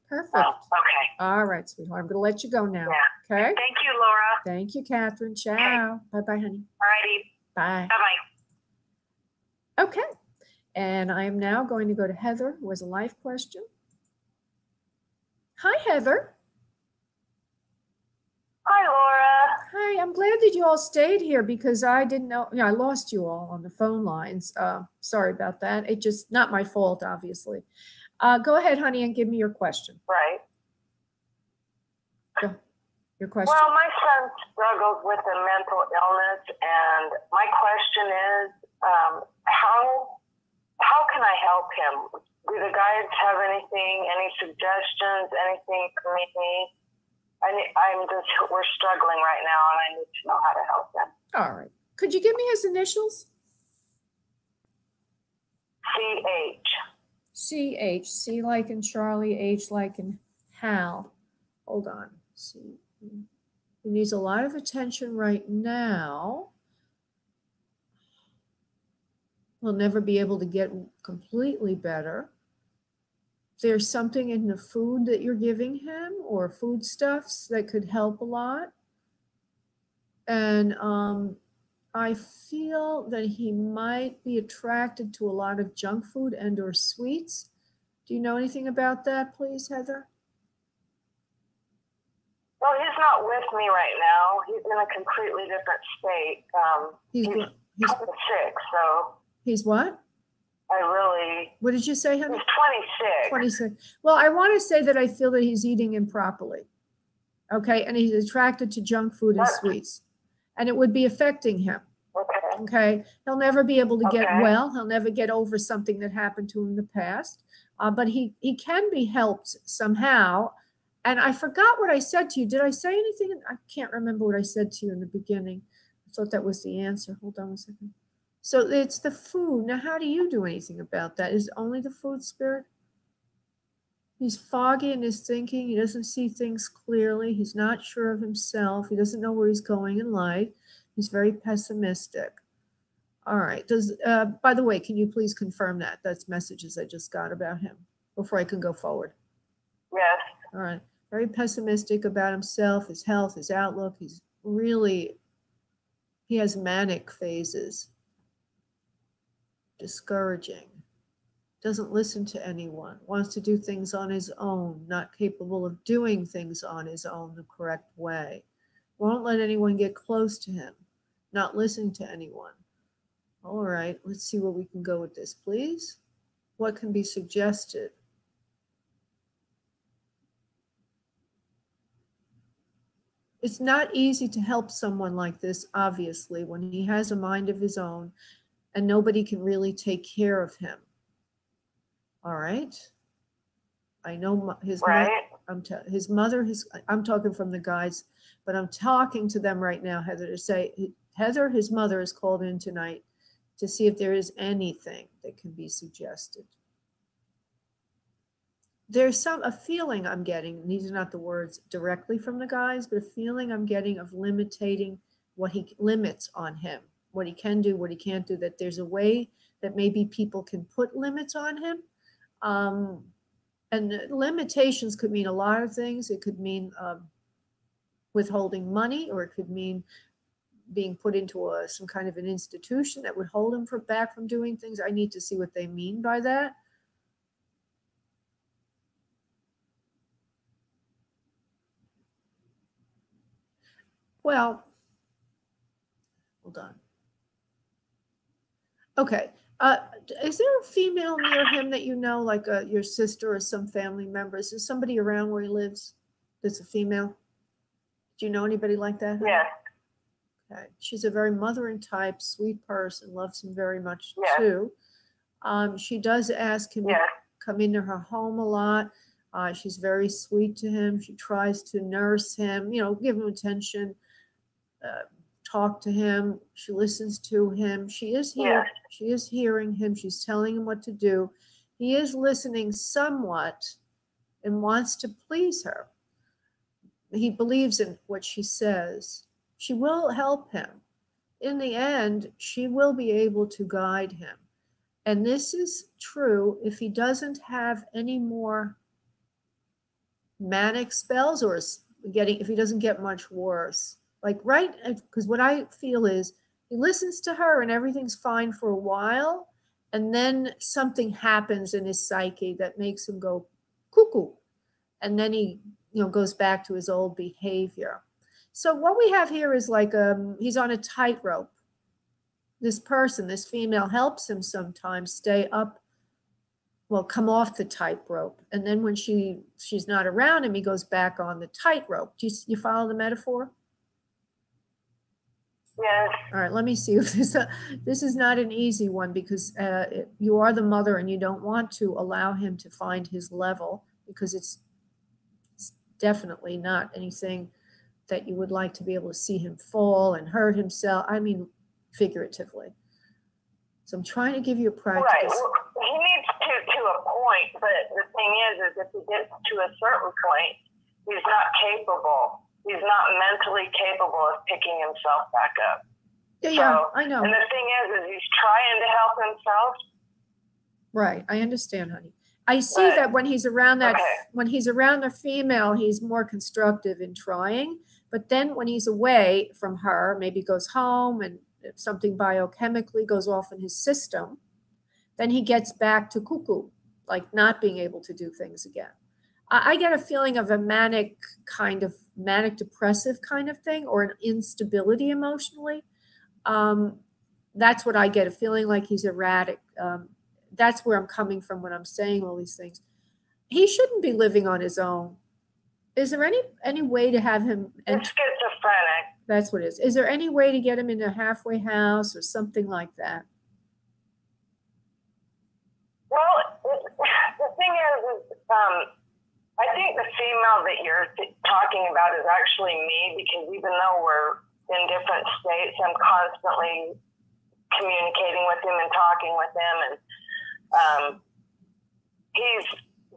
S1: Perfect.
S3: Oh, okay.
S1: All right, sweetheart. I'm going to let you go now.
S3: Yeah.
S1: Okay.
S3: Thank you, Laura.
S1: Thank you, Catherine. Ciao.
S3: Okay.
S1: Bye-bye, honey.
S3: All righty.
S1: Bye.
S3: Bye-bye.
S1: Okay. And I am now going to go to Heather, who has a life question. Hi, Heather.
S3: Hi, Laura.
S1: Hi. I'm glad that you all stayed here because I didn't know. I lost you all on the phone lines. Sorry about that. It just not my fault, obviously. Go ahead, honey, and give me your question.
S3: Right.
S1: Your question?
S3: Well, my son struggles with a mental illness, and my question is, how can I help him? Do the guides have anything, any suggestions, anything for me? We're struggling right now, and I need to know how to help him.
S1: All right. Could you give me his initials?
S3: CH.
S1: CH. C like in Charlie, H like in Hal. Hold on. C. He needs a lot of attention right now. He'll never be able to get completely better. There's something in the food that you're giving him or foodstuffs that could help a lot. And I feel that he might be attracted to a lot of junk food and or sweets. Do you know anything about that, please, Heather?
S3: Well, he's not with me right now. He's in a completely different state. He's 26, so.
S1: He's what? What did you say, honey?
S3: He's 26.
S1: 26. Well, I want to say that I feel that he's eating improperly. Okay, and he's attracted to junk food and sweets. And it would be affecting him. Okay. He'll never be able to get well. He'll never get over something that happened to him in the past. But he can be helped somehow. And I forgot what I said to you. Did I say anything? I can't remember what I said to you in the beginning. I thought that was the answer. Hold on a second. So it's the food. Now, how do you do anything about that? Is it only the food, Spirit? He's foggy in his thinking. He doesn't see things clearly. He's not sure of himself. He doesn't know where he's going in life. He's very pessimistic. All right. Does by the way, can you please confirm that? That's messages I just got about him before I can go forward.
S3: Yes.
S1: All right. Very pessimistic about himself, his health, his outlook. He has manic phases. Discouraging. Doesn't listen to anyone. Wants to do things on his own. Not capable of doing things on his own the correct way. Won't let anyone get close to him. Not listening to anyone. All right. Let's see where we can go with this, please. What can be suggested? It's not easy to help someone like this, obviously, when he has a mind of his own and nobody can really take care of him. All right. I know his
S3: Right.
S1: his mother, I'm talking from the guides, but I'm talking to them right now, Heather, to say, Heather, his mother is called in tonight to see if there is anything that can be suggested. There's a feeling I'm getting, these are not the words directly from the guys, but a feeling I'm getting of limiting limits on him, what he can do, what he can't do, that there's a way that maybe people can put limits on him. And limitations could mean a lot of things. It could mean withholding money, or it could mean being put into some kind of an institution that would hold him back from doing things. I need to see what they mean by that. Well, hold on. Okay. Is there a female near him that you know, like your sister or some family member? Is there somebody around where he lives that's a female? Do you know anybody like that?
S3: Yes.
S1: Okay. She's a very mothering type, sweet person, loves him very much
S3: Yes.
S1: too. She does ask him
S3: Yes.
S1: to come into her home a lot. She's very sweet to him. She tries to nurse him, give him attention, talk to him. She listens to him. She is here.
S3: Yes.
S1: She is hearing him. She's telling him what to do. He is listening somewhat and wants to please her. He believes in what she says. She will help him. In the end, she will be able to guide him. And this is true if he doesn't have any more manic spells, or if he doesn't get much worse. Like, right, because what I feel is he listens to her and everything's fine for a while, and then something happens in his psyche that makes him go cuckoo. And then he goes back to his old behavior. So what we have here is like he's on a tightrope. This person, this female, helps him sometimes come off the tightrope. And then when she's not around him, he goes back on the tightrope. Do you follow the metaphor?
S3: Yes.
S1: All right, let me see if this is not an easy one, because you are the mother and you don't want to allow him to find his level, because it's definitely not anything that you would like to be able to see him fall and hurt himself. I mean, figuratively. So I'm trying to give you a practice.
S3: Right. Well, he needs to a point, but the thing is if he gets to a certain point, he's not capable. He's not mentally capable of picking himself back up.
S1: Yeah, I know.
S3: And the thing is he's trying to help himself.
S1: Right, I understand, honey. I see that when he's around when he's around the female, he's more constructive in trying. But then when he's away from her, maybe goes home and something biochemically goes off in his system, then he gets back to cuckoo, like not being able to do things again. I get a feeling of a manic depressive kind of thing, or an instability emotionally. That's what I get, a feeling like he's erratic. That's where I'm coming from when I'm saying all these things. He shouldn't be living on his own. Is there any way to have him?
S3: He's schizophrenic.
S1: That's what it is. Is there any way to get him in a halfway house or something like that?
S3: Well, the thing is I think the female that you're talking about is actually me, because even though we're in different states, I'm constantly communicating with him and talking with him. And he's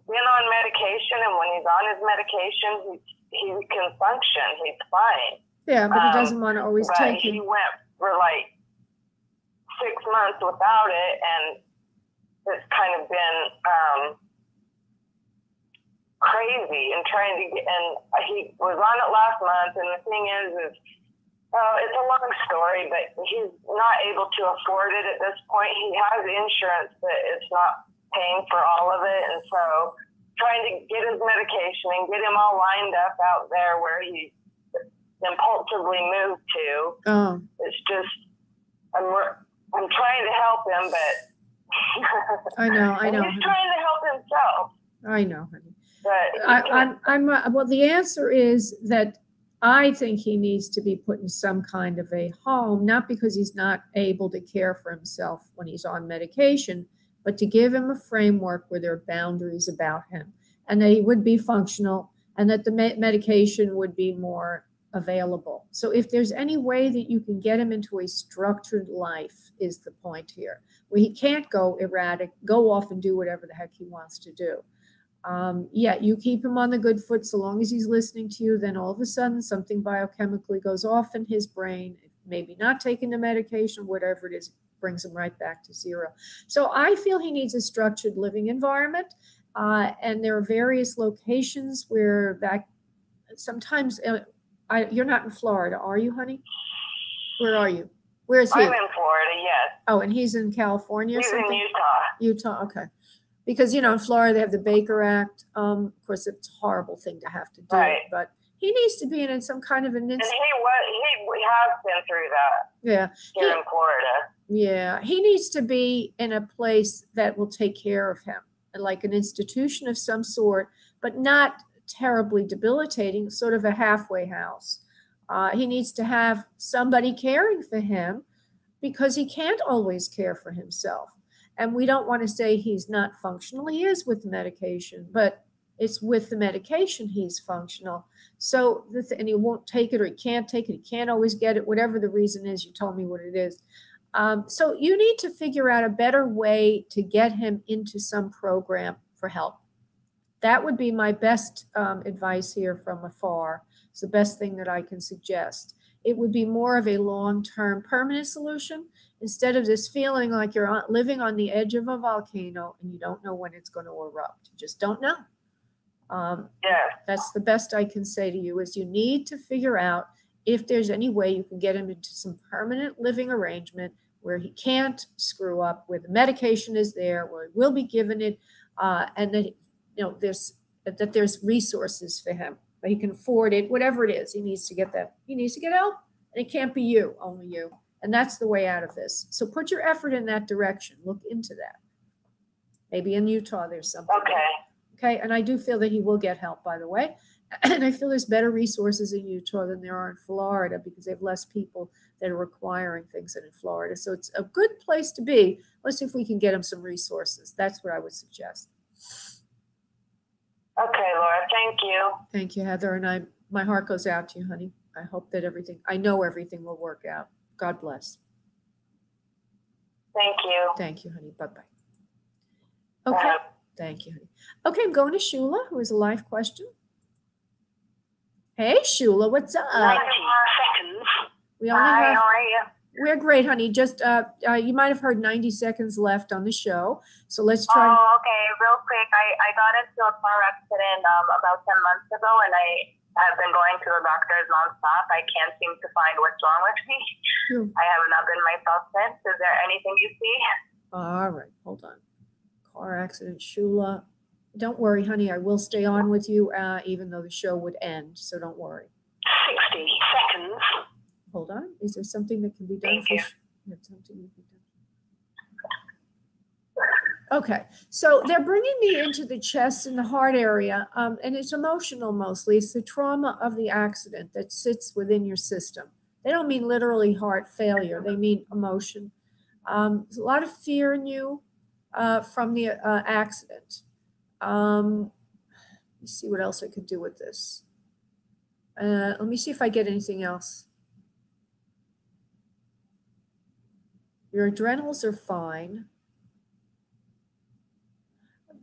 S3: been on medication, and when he's on his medication, he can function. He's fine.
S1: Yeah, but he doesn't want to always
S4: but
S1: take
S4: he
S1: it.
S4: went for like 6 months without it, and it's kind of been crazy and trying to get, and he was on it last month, and the thing is it's a long story, but he's not able to afford it at this point. He has insurance, but it's not paying for all of it, and so trying to get his medication and get him all lined up out there where he impulsively moved to.
S1: Oh,
S4: It's just, I'm trying to help him, but
S1: I know.
S4: and he's trying to help himself.
S1: I know, honey.
S4: But
S1: well, the answer is that I think he needs to be put in some kind of a home, not because he's not able to care for himself when he's on medication, but to give him a framework where there are boundaries about him and that he would be functional and that the medication would be more available. So if there's any way that you can get him into a structured life is the point here, where he can't go erratic, go off and do whatever the heck he wants to do. Yeah, you keep him on the good foot so long as he's listening to you, then all of a sudden something biochemically goes off in his brain, maybe not taking the medication, whatever it is, brings him right back to zero. So I feel he needs a structured living environment. And there are various locations where that sometimes, you're not in Florida, are you, honey? Where are you? Where is he?
S4: I'm in Florida, yes.
S1: Oh, and he's in California or
S4: He's
S1: something?
S4: in Utah.
S1: Utah, okay. Because, in Florida, they have the Baker Act. Of course, it's a horrible thing to have to do.
S4: Right.
S1: But he needs to be in some kind of an
S4: And he has been through that.
S1: Yeah.
S4: Here in Florida.
S1: Yeah. He needs to be in a place that will take care of him, like an institution of some sort, but not terribly debilitating, sort of a halfway house. He needs to have somebody caring for him because he can't always care for himself. And we don't want to say he's not functional. He is with the medication, but it's with the medication he's functional. So, and he won't take it or he can't take it. He can't always get it, whatever the reason is. You told me what it is. So you need to figure out a better way to get him into some program for help. That would be my best advice here from afar. It's the best thing that I can suggest. It would be more of a long-term permanent solution instead of this feeling like you're living on the edge of a volcano and you don't know when it's going to erupt. You just don't know. That's the best I can say to you is you need to figure out if there's any way you can get him into some permanent living arrangement where he can't screw up, where the medication is there, where he will be given it, and that there's resources for him, that he can afford it, whatever it is. He needs to get that. He needs to get help, and it can't be you, only you. And that's the way out of this. So put your effort in that direction. Look into that. Maybe in Utah there's something. Okay. And I do feel that he will get help, by the way. And I feel there's better resources in Utah than there are in Florida because they have less people that are requiring things than in Florida. So it's a good place to be. Let's see if we can get him some resources. That's what I would suggest.
S4: Okay, Laura, thank you.
S1: Thank you, Heather. And my heart goes out to you, honey. I hope that I know everything will work out. God bless.
S4: Thank you.
S1: Thank you, honey. Bye-bye. Okay. Thank you, honey. Okay, I'm going to Shula, who has a live question. Hey, Shula, what's up?
S3: 90 seconds.
S4: Hi, how are you?
S1: We're great, honey. Just you might have heard 90 seconds left on the show. So let's try.
S5: Oh, okay. Real quick, I got into a car accident about 10 months ago, and I've been going to the doctors nonstop. I can't seem to find what's wrong with me. I have not been myself since. Is there anything you see?
S1: All right, hold on. Car accident, Shula. Don't worry, honey. I will stay on with you, even though the show would end. So don't worry.
S3: 60 seconds.
S1: Hold on. Is there something that can be done?
S3: Thank you.
S1: Okay, so they're bringing me into the chest and the heart area, and it's emotional mostly. It's the trauma of the accident that sits within your system. They don't mean literally heart failure. They mean emotion. There's a lot of fear in you from the accident. Let me see what else I could do with this. Let me see if I get anything else. Your adrenals are fine.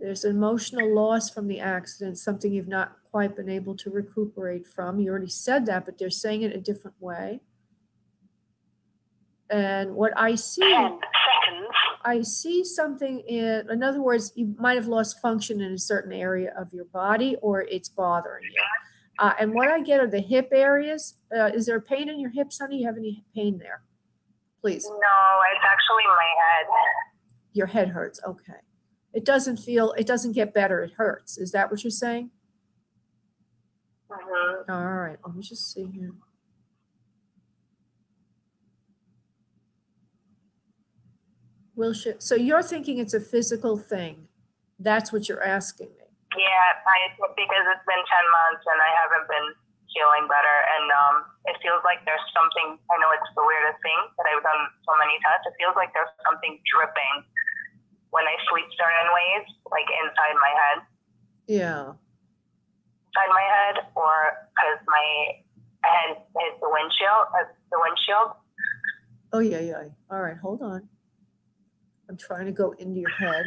S1: There's an emotional loss from the accident, something you've not quite been able to recuperate from. You already said that, but they're saying it a different way. And what I see,
S3: 10 seconds.
S1: I see something in other words, you might have lost function in a certain area of your body, or it's bothering you. And what I get are the hip areas. Is there pain in your hips, honey? You have any pain there? Please.
S5: No, it's actually my head.
S1: Your head hurts. Okay. It doesn't get better. It hurts. Is that what you're saying?
S5: Mm-hmm.
S1: All right. Let me just see here. So you're thinking it's a physical thing. That's what you're asking me.
S5: Yeah, because it's been 10 months and I haven't been feeling better. And it feels like there's something, I know it's the weirdest thing that I've done so many times. It feels like there's something dripping when I sleep certain ways, like inside my head.
S1: Yeah.
S5: Inside my head, or because my head hits the windshield.
S1: Oh, yeah. All right, hold on. I'm trying to go into your head.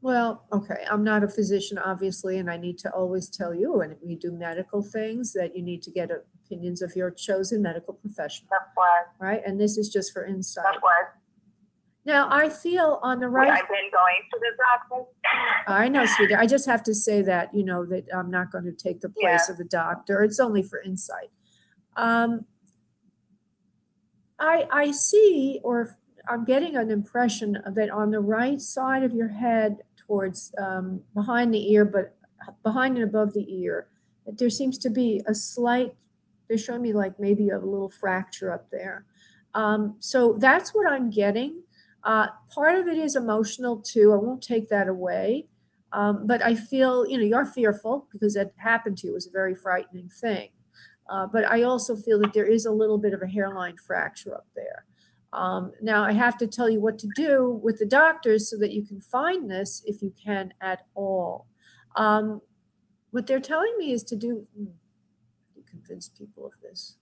S1: Well, okay, I'm not a physician, obviously, and I need to always tell you when we do medical things that you need to get opinions of your chosen medical professional.
S5: That's why.
S1: Right? And this is just for insight.
S5: That's why.
S1: Now, I feel on the right...
S5: I've been going to the doctor.
S1: I know, sweetie. I just have to say that, that I'm not going to take the place of the doctor. It's only for insight. I see, or I'm getting an impression that on the right side of your head towards behind the ear, but behind and above the ear, that there seems to be a slight, they're showing me like maybe a little fracture up there. So that's what I'm getting. Part of it is emotional too. I won't take that away. But I feel, you're fearful because that happened to you. It was a very frightening thing. But I also feel that there is a little bit of a hairline fracture up there. Now, I have to tell you what to do with the doctors so that you can find this if you can at all. What they're telling me is to convince people of this.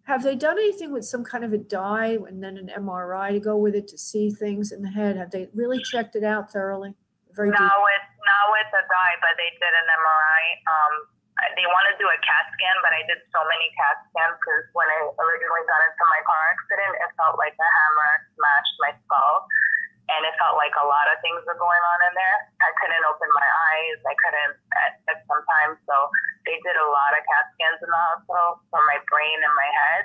S1: Have they done anything with some kind of a dye and then an MRI to go with it to see things in the head? Have they really checked it out thoroughly?
S5: Not with the dye, but they did an MRI. They want to do a CAT scan, but I did so many CAT scans because when I originally got into my car accident, it felt like a hammer smashed my skull. And it felt like a lot of things were going on in there. I couldn't open my eyes. I couldn't at sometimes. So they did a lot of CAT scans in the hospital for my brain and my head.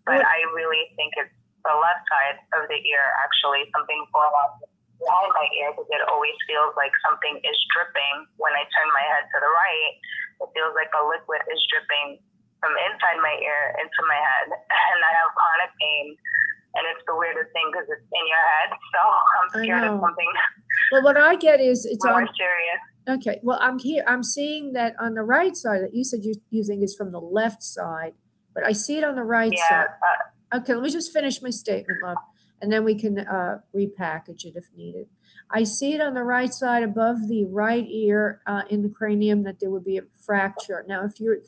S5: But I really think it's the left side of the ear, actually, something going on behind my ear, because it always feels like something is dripping. When I turn my head to the right, it feels like a liquid is dripping from inside my ear into my head. And I have chronic pain. And it's the weirdest thing because it's in your head. So I'm scared of something.
S1: Well, what I get is it's
S5: more serious.
S1: Okay. Well, I'm seeing that on the right side that you said you think is from the left side, but I see it on the right side. Okay, let me just finish my statement, love, and then we can repackage it if needed. I see it on the right side above the right ear in the cranium that there would be a fracture. Now, if you're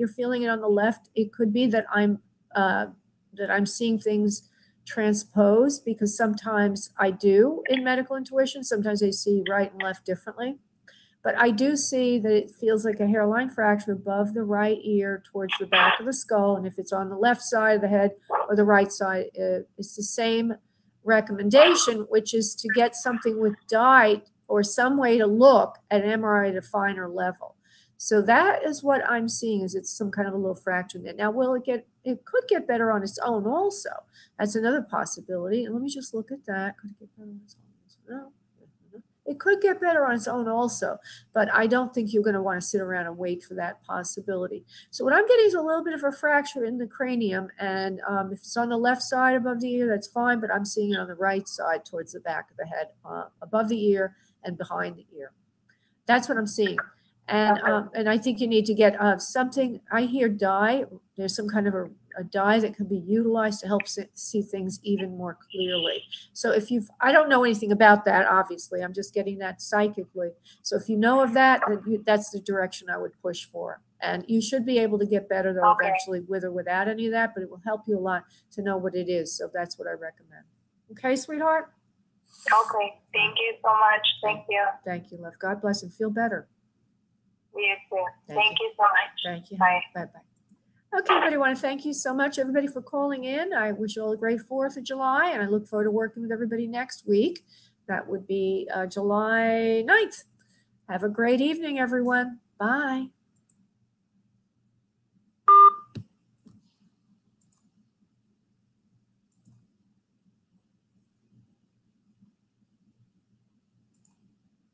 S1: feeling it on the left, it could be that I'm seeing things transposed, because sometimes I do in medical intuition. Sometimes I see right and left differently. But I do see that it feels like a hairline fracture above the right ear towards the back of the skull. And if it's on the left side of the head or the right side, it's the same recommendation, which is to get something with dye or some way to look at an MRI at a finer level. So that is what I'm seeing, is it's some kind of a little fracture there. Now, it could get better on its own also. That's another possibility. And let me just look at that. Could it get better on its own? No. It could get better on its own also, but I don't think you're going to want to sit around and wait for that possibility. So what I'm getting is a little bit of a fracture in the cranium, and if it's on the left side above the ear, that's fine, but I'm seeing it on the right side towards the back of the head, above the ear and behind the ear. That's what I'm seeing. And I think you need to get something. I hear dye. There's some kind of a dye that can be utilized to help see things even more clearly. So if I don't know anything about that, obviously, I'm just getting that psychically. So if you know of that, then that's the direction I would push for. And you should be able to get better, though, eventually, with or without any of that, but it will help you a lot to know what it is. So that's what I recommend. Okay, sweetheart?
S5: Okay. Thank you so much. Thank you.
S1: Thank you, love. God bless and feel better.
S5: You too. Thank you so much.
S1: Thank you.
S5: Bye.
S1: Bye-bye. Okay, everybody, I want to thank you so much, everybody, for calling in. I wish you all a great 4th of July, and I look forward to working with everybody next week. That would be July 9th. Have a great evening, everyone. Bye.